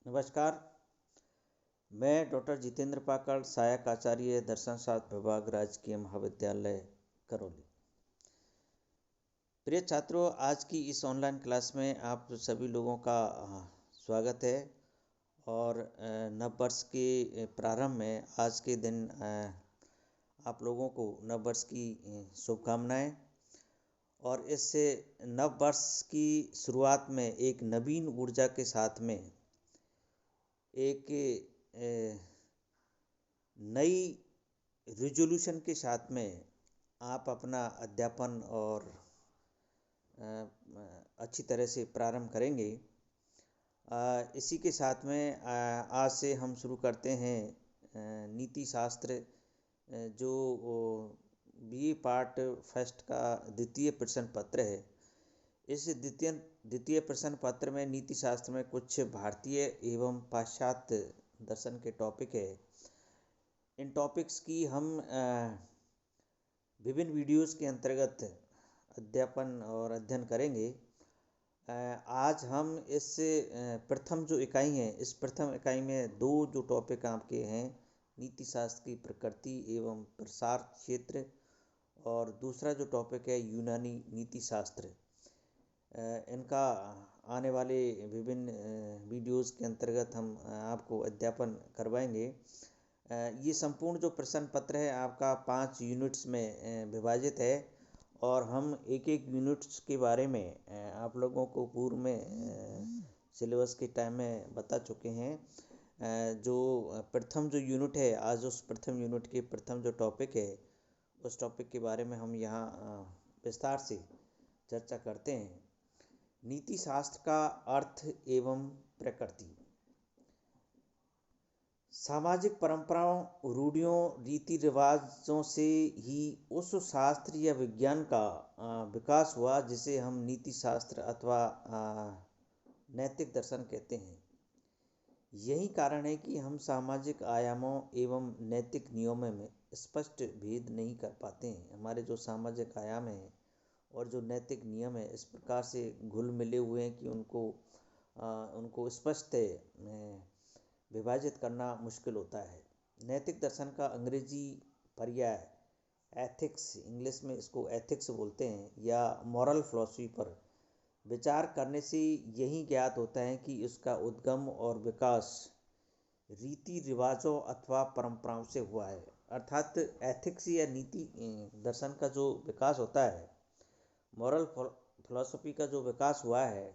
नमस्कार। मैं डॉक्टर जितेंद्र पाकड़, सहायक आचार्य दर्शन शास्त्र विभाग, राजकीय महाविद्यालय करौली। प्रिय छात्रों, आज की इस ऑनलाइन क्लास में आप सभी लोगों का स्वागत है। और नववर्ष के प्रारंभ में आज के दिन आप लोगों को नववर्ष की शुभकामनाएं। और इस नववर्ष की शुरुआत में एक नवीन ऊर्जा के साथ में एक नई रिजोल्यूशन के साथ में आप अपना अध्यापन और अच्छी तरह से प्रारंभ करेंगे। इसी के साथ में आज से हम शुरू करते हैं नीति शास्त्र, जो बीए पार्ट फर्स्ट का द्वितीय प्रश्न पत्र है। इस द्वितीय प्रश्न पत्र में नीति शास्त्र में कुछ भारतीय एवं पाश्चात्य दर्शन के टॉपिक है। इन टॉपिक्स की हम विभिन्न वीडियोस के अंतर्गत अध्यापन और अध्ययन करेंगे। आज हम इस प्रथम जो इकाई है, इस प्रथम इकाई में दो जो टॉपिक आपके हैं, नीति शास्त्र की प्रकृति एवं प्रसार क्षेत्र, और दूसरा जो टॉपिक है यूनानी नीति शास्त्र। इनका आने वाले विभिन्न वीडियोस के अंतर्गत हम आपको अध्यापन करवाएंगे। ये संपूर्ण जो प्रश्न पत्र है आपका 5 यूनिट्स में विभाजित है, और हम एक एक यूनिट्स के बारे में आप लोगों को पूर्व में सिलेबस के टाइम में बता चुके हैं। जो प्रथम जो यूनिट है, आज उस प्रथम यूनिट के प्रथम जो टॉपिक है, उस टॉपिक के बारे में हम यहाँ विस्तार से चर्चा करते हैं। नीति शास्त्र का अर्थ एवं प्रकृति। सामाजिक परंपराओं, रूढ़ियों, रीति रिवाजों से ही उस शास्त्र या विज्ञान का विकास हुआ जिसे हम नीति शास्त्र अथवा नैतिक दर्शन कहते हैं। यही कारण है कि हम सामाजिक आयामों एवं नैतिक नियमों में स्पष्ट भेद नहीं कर पाते हैं। हमारे जो सामाजिक आयाम हैं और जो नैतिक नियम है इस प्रकार से घुल मिले हुए हैं कि उनको स्पष्ट विभाजित करना मुश्किल होता है। नैतिक दर्शन का अंग्रेजी पर्याय एथिक्स, इंग्लिश में इसको एथिक्स बोलते हैं, या मॉरल फिलॉसफी पर विचार करने से यही ज्ञात होता है कि इसका उद्गम और विकास रीति रिवाजों अथवा परंपराओं से हुआ है। अर्थात एथिक्स या नीति दर्शन का जो विकास होता है, मॉरल फिलॉसफी का जो विकास हुआ है,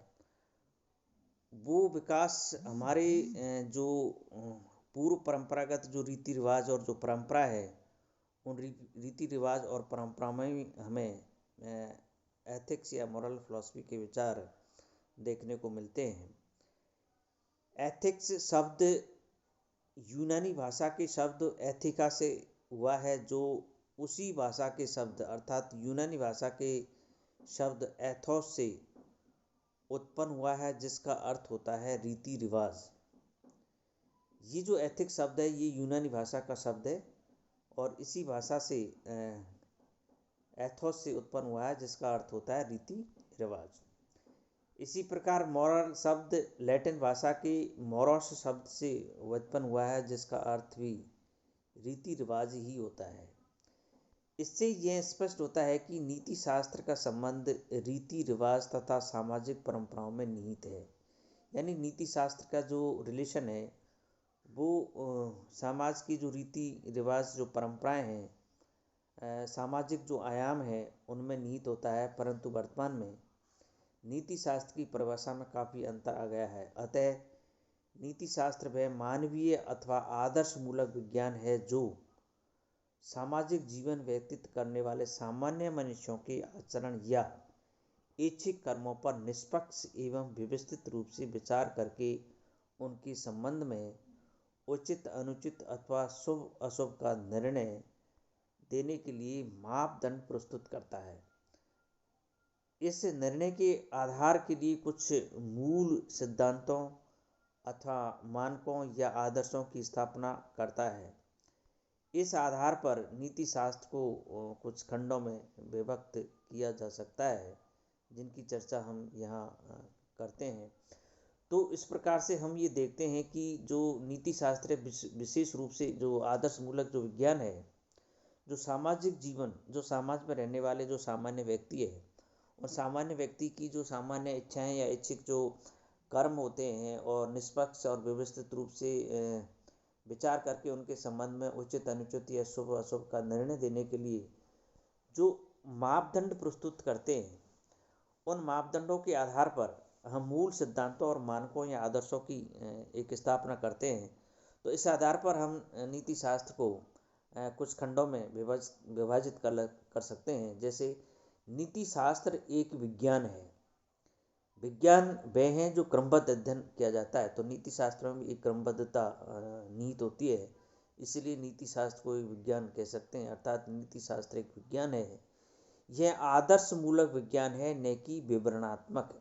वो विकास हमारे जो पूर्व परंपरागत जो रीति रिवाज और जो परंपरा है, उन रीति रिवाज और परंपरा में हमें एथिक्स या मॉरल फिलॉसफी के विचार देखने को मिलते हैं। एथिक्स शब्द यूनानी भाषा के शब्द एथिका से हुआ है, जो उसी भाषा के शब्द अर्थात यूनानी भाषा के शब्द एथोस से उत्पन्न हुआ है, जिसका अर्थ होता है रीति रिवाज। ये जो एथिक्स शब्द है ये यूनानी भाषा का शब्द है, और इसी भाषा से एथोस से उत्पन्न हुआ है, जिसका अर्थ होता है रीति रिवाज। इसी प्रकार मॉरल शब्द लैटिन भाषा के मोरस शब्द से उत्पन्न हुआ है, जिसका अर्थ भी रीति रिवाज ही होता है। इससे यह स्पष्ट होता है कि नीति शास्त्र का संबंध रीति रिवाज तथा सामाजिक परंपराओं में निहित है। यानी नीति शास्त्र का जो रिलेशन है वो समाज की जो रीति रिवाज, जो परंपराएं हैं, सामाजिक जो आयाम है उनमें निहित होता है। परंतु वर्तमान में नीति शास्त्र की परिभाषा में काफ़ी अंतर आ गया है। अतः नीति शास्त्र वह मानवीय अथवा आदर्श मूलक विज्ञान है जो सामाजिक जीवन व्यतीत करने वाले सामान्य मनुष्यों के आचरण या ऐच्छिक कर्मों पर निष्पक्ष एवं व्यवस्थित रूप से विचार करके उनके संबंध में उचित अनुचित अथवा शुभ अशुभ का निर्णय देने के लिए मापदंड प्रस्तुत करता है। इस निर्णय के आधार के लिए कुछ मूल सिद्धांतों अथवा मानकों या आदर्शों की स्थापना करता है। इस आधार पर नीति शास्त्र को कुछ खंडों में विभक्त किया जा सकता है, जिनकी चर्चा हम यहाँ करते हैं। तो इस प्रकार से हम ये देखते हैं कि जो नीति शास्त्र है, विशेष रूप से जो आदर्श मूलक जो विज्ञान है, जो सामाजिक जीवन, जो समाज में रहने वाले जो सामान्य व्यक्ति है, और सामान्य व्यक्ति की जो सामान्य इच्छाएं या इच्छिक जो कर्म होते हैं, और निष्पक्ष और व्यवस्थित रूप से विचार करके उनके संबंध में उचित अनुचित या शुभ अशुभ का निर्णय देने के लिए जो मापदंड प्रस्तुत करते हैं, उन मापदंडों के आधार पर हम मूल सिद्धांतों और मानकों या आदर्शों की एक स्थापना करते हैं। तो इस आधार पर हम नीति शास्त्र को कुछ खंडों में विभाजित कर सकते हैं। जैसे नीति शास्त्र एक विज्ञान है। विज्ञान वह है जो क्रमबद्ध अध्ययन किया जाता है। तो नीति शास्त्र में एक क्रमबद्धता निहित होती है, इसलिए नीति शास्त्र को एक विज्ञान कह सकते हैं। अर्थात नीति शास्त्र एक विज्ञान है। यह आदर्श मूलक विज्ञान है, न कि विवरणात्मक।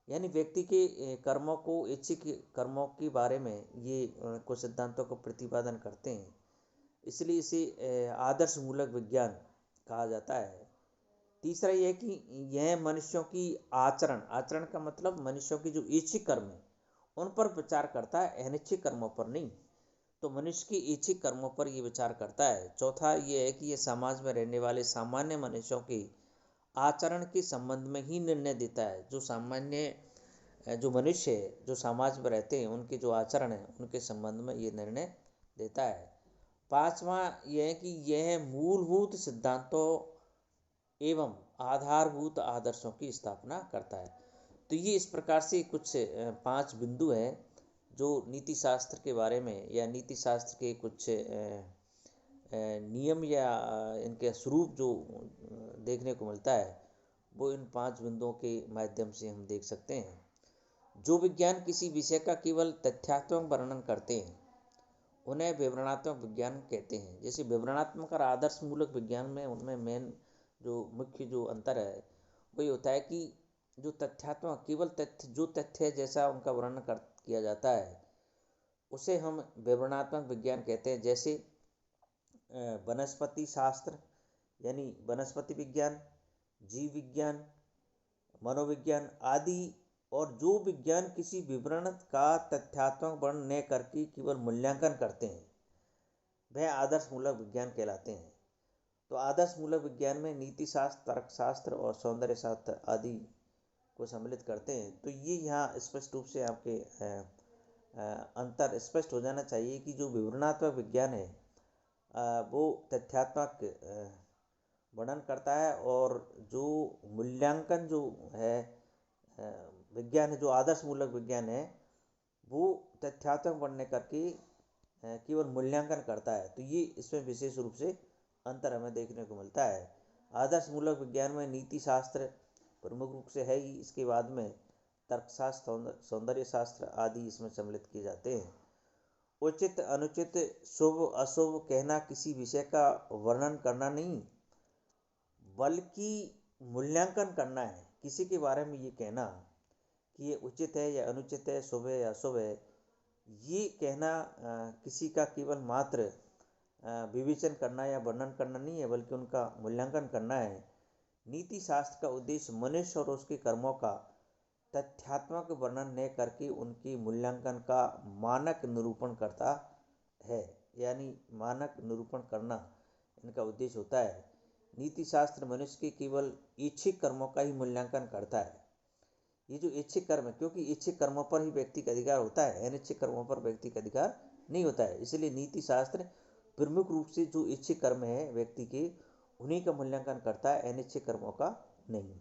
यानी व्यक्ति के कर्मों को, इच्छिक कर्मों के बारे में ये कुछ सिद्धांतों को प्रतिपादन करते हैं, इसलिए इसे आदर्श मूलक विज्ञान कहा जाता है। तीसरा यह कि यह मनुष्यों की आचरण का मतलब मनुष्यों की जो इच्छिक कर्म है उन पर विचार करता है, अनिच्छिक कर्मों पर नहीं। तो मनुष्य की इच्छिक कर्मों पर यह विचार करता है। चौथा यह है कि यह समाज में रहने वाले सामान्य मनुष्यों के आचरण के संबंध में ही निर्णय देता है। जो सामान्य जो मनुष्य है, जो समाज में रहते हैं, उनके जो आचरण है उनके संबंध में ये निर्णय देता है। पांचवा यह है कि यह मूलभूत सिद्धांतों एवं आधारभूत आदर्शों की स्थापना करता है। तो ये इस प्रकार से कुछ 5 बिंदु हैं जो नीति शास्त्र के बारे में या नीति शास्त्र के कुछ नियम या इनके स्वरूप जो देखने को मिलता है, वो इन 5 बिंदुओं के माध्यम से हम देख सकते हैं। जो विज्ञान किसी विषय का केवल तथ्यात्मक वर्णन करते हैं उन्हें विवरणात्मक विज्ञान कहते हैं। जैसे विवरणात्मक और आदर्श मूलक विज्ञान में उनमें मेन जो मुख्य जो अंतर है वही होता है कि जो तथ्यात्मक केवल तथ्य, जो तथ्य जैसा उनका वर्णन किया जाता है उसे हम विवरणात्मक विज्ञान कहते हैं। जैसे वनस्पति शास्त्र यानी वनस्पति विज्ञान, जीव विज्ञान, मनोविज्ञान आदि। और जो विज्ञान किसी विवरण का तथ्यात्मक वर्णन न करके केवल मूल्यांकन करते हैं वह आदर्श मूलक विज्ञान कहलाते हैं। तो आदर्श मूलक विज्ञान में नीति शास्त्र, तर्कशास्त्र और सौंदर्य शास्त्र आदि को सम्मिलित करते हैं। तो ये यहाँ स्पष्ट रूप से आपके अंतर स्पष्ट हो जाना चाहिए कि जो विवरणात्मक विज्ञान है वो तथ्यात्मक वर्णन करता है, और जो मूल्यांकन जो है विज्ञान है, जो आदर्श मूलक विज्ञान है, वो तथ्यात्मक वर्णन करके केवल मूल्यांकन करता है। तो ये इसमें विशेष रूप से अंतर हमें देखने को मिलता है। आदर्श मूलक विज्ञान में नीति शास्त्र प्रमुख रूप से है ही, इसके बाद में तर्कशास्त्र, सौंदर्य शास्त्र आदि इसमें सम्मिलित किए जाते हैं। उचित अनुचित, शुभ अशुभ कहना किसी विषय का वर्णन करना नहीं बल्कि मूल्यांकन करना है। किसी के बारे में ये कहना कि ये उचित है या अनुचित है, शुभ है या अशुभ है, ये कहना किसी का केवल मात्र विवेचन करना या वर्णन करना नहीं है बल्कि उनका मूल्यांकन करना है। नीति शास्त्र का उद्देश्य मनुष्य और उसके कर्मों का तथ्यात्मक वर्णन न करके उनके मूल्यांकन का मानक निरूपण करता है, यानी मानक निरूपण करना इनका उद्देश्य होता है। नीति शास्त्र मनुष्य के केवल इच्छिक कर्मों का ही मूल्यांकन करता है। ये जो इच्छिक कर्म है, क्योंकि इच्छिक कर्मों पर ही व्यक्ति का अधिकार होता है, अनिच्छिक कर्मों पर व्यक्ति का अधिकार नहीं होता है। इसलिए नीति शास्त्र प्रमुख रूप से जो इच्छिक कर्म है व्यक्ति के, उन्हीं का मूल्यांकन करता है, अनिच्छिक कर्मों का नहीं।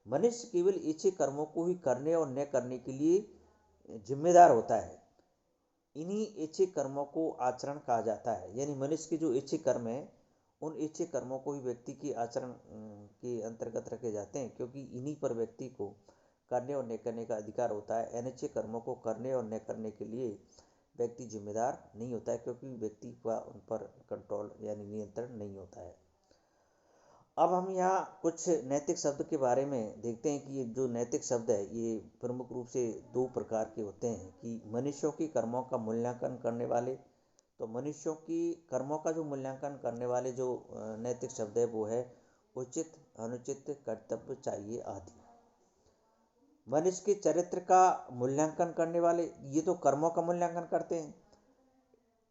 मनुष्य केवल इच्छिक कर्मों को ही करने और न करने के लिए जिम्मेदार होता है। इन्हीं इच्छिक कर्मों को आचरण कहा जाता है। यानी मनुष्य के जो इच्छिक कर्म है उन इच्छिक कर्मों को ही व्यक्ति की आचरण के अंतर्गत रखे जाते हैं, क्योंकि इन्हीं पर व्यक्ति को करने और न करने का अधिकार होता है। अनिच्छिक कर्मों को करने और न करने के लिए व्यक्ति जिम्मेदार नहीं होता है, क्योंकि व्यक्ति का उन पर कंट्रोल यानी नियंत्रण नहीं होता है। अब हम यहाँ कुछ नैतिक शब्द के बारे में देखते हैं कि ये जो नैतिक शब्द है ये प्रमुख रूप से 2 प्रकार के होते हैं कि मनुष्यों के कर्मों का मूल्यांकन करने वाले। तो मनुष्यों की कर्मों का जो मूल्यांकन करने वाले जो नैतिक शब्द है वो है उचित, अनुचित, कर्तव्य, चाहिए आदि। मनुष्य के चरित्र का मूल्यांकन करने वाले, ये तो कर्मों का मूल्यांकन करते हैं।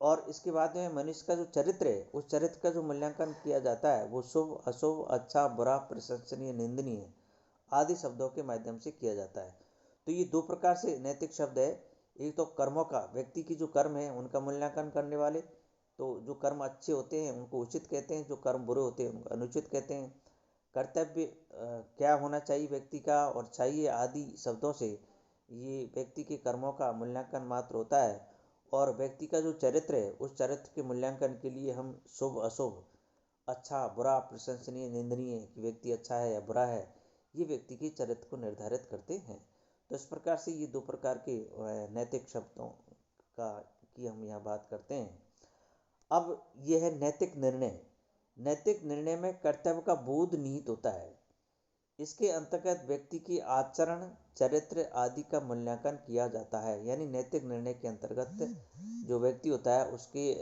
और इसके बाद में मनुष्य का जो चरित्र है, उस चरित्र का जो मूल्यांकन किया जाता है वो शुभ अशुभ, अच्छा बुरा, प्रशंसनीय निंदनीय आदि शब्दों के माध्यम से किया जाता है। तो ये दो प्रकार से नैतिक शब्द है। एक तो कर्मों का, व्यक्ति की जो कर्म है उनका मूल्यांकन करने वाले, तो जो कर्म अच्छे होते हैं उनको उचित कहते हैं, जो कर्म बुरे होते हैं उनको अनुचित कहते हैं। कर्तव्य क्या होना चाहिए व्यक्ति का और चाहिए आदि शब्दों से ये व्यक्ति के कर्मों का मूल्यांकन मात्र होता है। और व्यक्ति का जो चरित्र है उस चरित्र के मूल्यांकन के लिए हम शुभ अशुभ, अच्छा बुरा, प्रशंसनीय निंदनीय, कि व्यक्ति अच्छा है या बुरा है, ये व्यक्ति के चरित्र को निर्धारित करते हैं। तो इस प्रकार से ये दो प्रकार के नैतिक शब्दों का की हम यहाँ बात करते हैं। अब यह है नैतिक निर्णय। नैतिक निर्णय में कर्तव्य का बोध निहित होता है। इसके अंतर्गत व्यक्ति की आचरण, चरित्र आदि का मूल्यांकन किया जाता है। यानी नैतिक निर्णय के अंतर्गत जो व्यक्ति होता है उसके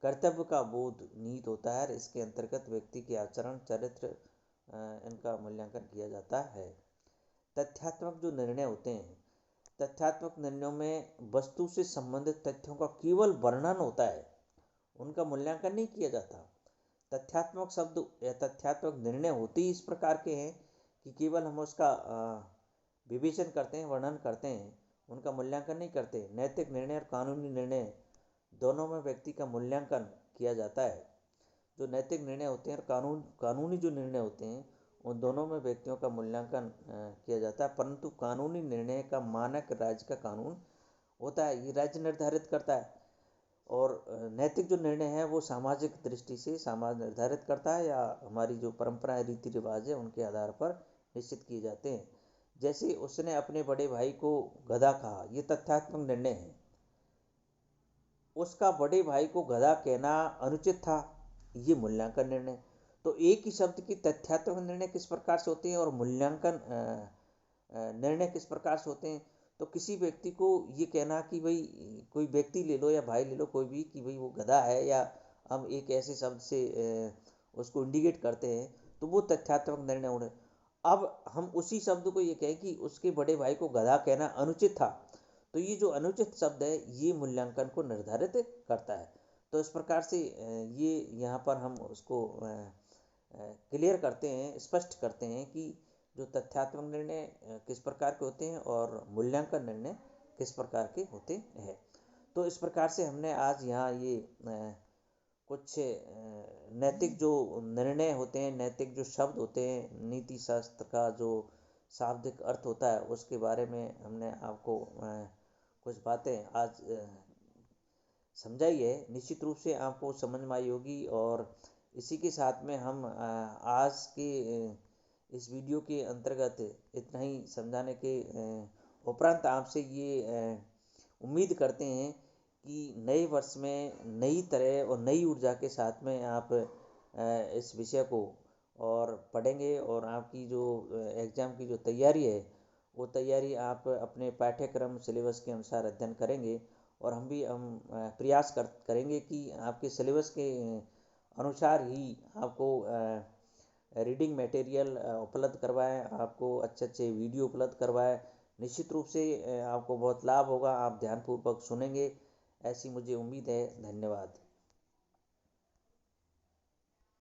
कर्तव्य का बोध निहित होता है। इसके अंतर्गत व्यक्ति के आचरण, चरित्र इनका मूल्यांकन किया जाता है। तथ्यात्मक जो निर्णय होते हैं, तथ्यात्मक निर्णयों में वस्तु से संबंधित तथ्यों का केवल वर्णन होता है, उनका मूल्यांकन नहीं किया जाता। तथ्यात्मक शब्द या तथ्यात्मक निर्णय होते ही इस प्रकार के हैं कि केवल हम उसका विवेचन करते हैं, वर्णन करते हैं, उनका मूल्यांकन नहीं करते। नैतिक निर्णय और कानूनी निर्णय दोनों में व्यक्ति का मूल्यांकन किया जाता है। जो नैतिक निर्णय होते हैं और कानूनी जो निर्णय होते हैं, उन दोनों में व्यक्तियों का मूल्यांकन किया जाता है। परंतु कानूनी निर्णय का मानक राज्य का कानून होता है, ये राज्य निर्धारित करता है। और नैतिक जो निर्णय है वो सामाजिक दृष्टि से समाज निर्धारित करता है या हमारी जो परंपराएं, रीति रिवाज है, उनके आधार पर निश्चित किए जाते हैं। जैसे उसने अपने बड़े भाई को गधा कहा, ये तथ्यात्मक निर्णय है। उसका बड़े भाई को गधा कहना अनुचित था, ये मूल्यांकन निर्णय। तो एक ही शब्द की तथ्यात्मक निर्णय किस प्रकार से होते हैं और मूल्यांकन निर्णय किस प्रकार से होते हैं। तो किसी व्यक्ति को ये कहना कि भाई, कोई व्यक्ति ले लो या भाई ले लो कोई भी, कि भाई वो गधा है, या हम एक ऐसे शब्द से उसको इंडिकेट करते हैं, तो वो तथ्यात्मक निर्णय होने। अब हम उसी शब्द को ये कहें कि उसके बड़े भाई को गधा कहना अनुचित था, तो ये जो अनुचित शब्द है ये मूल्यांकन को निर्धारित करता है। तो इस प्रकार से ये यहाँ पर हम उसको क्लियर करते हैं, स्पष्ट करते हैं कि जो तथ्यात्मक निर्णय किस प्रकार के होते हैं और मूल्यांकन निर्णय किस प्रकार के होते हैं। तो इस प्रकार से हमने आज यहाँ ये कुछ नैतिक जो निर्णय होते हैं, नैतिक जो शब्द होते हैं, नीति शास्त्र का जो शाब्दिक अर्थ होता है, उसके बारे में हमने आपको कुछ बातें आज समझाई है। निश्चित रूप से आपको समझ में आई होगी। और इसी के साथ में हम आज के इस वीडियो के अंतर्गत इतना ही समझाने के उपरांत आपसे ये उम्मीद करते हैं कि नए वर्ष में नई तरह और नई ऊर्जा के साथ में आप इस विषय को और पढ़ेंगे, और आपकी जो एग्ज़ाम की जो तैयारी है वो तैयारी आप अपने पाठ्यक्रम सिलेबस के अनुसार अध्ययन करेंगे। और हम प्रयास करेंगे कि आपके सिलेबस के अनुसार ही आपको रीडिंग मटेरियल उपलब्ध करवाएं, आपको अच्छे अच्छे वीडियो उपलब्ध करवाएं। निश्चित रूप से आपको बहुत लाभ होगा, आप ध्यानपूर्वक सुनेंगे, ऐसी मुझे उम्मीद है। धन्यवाद।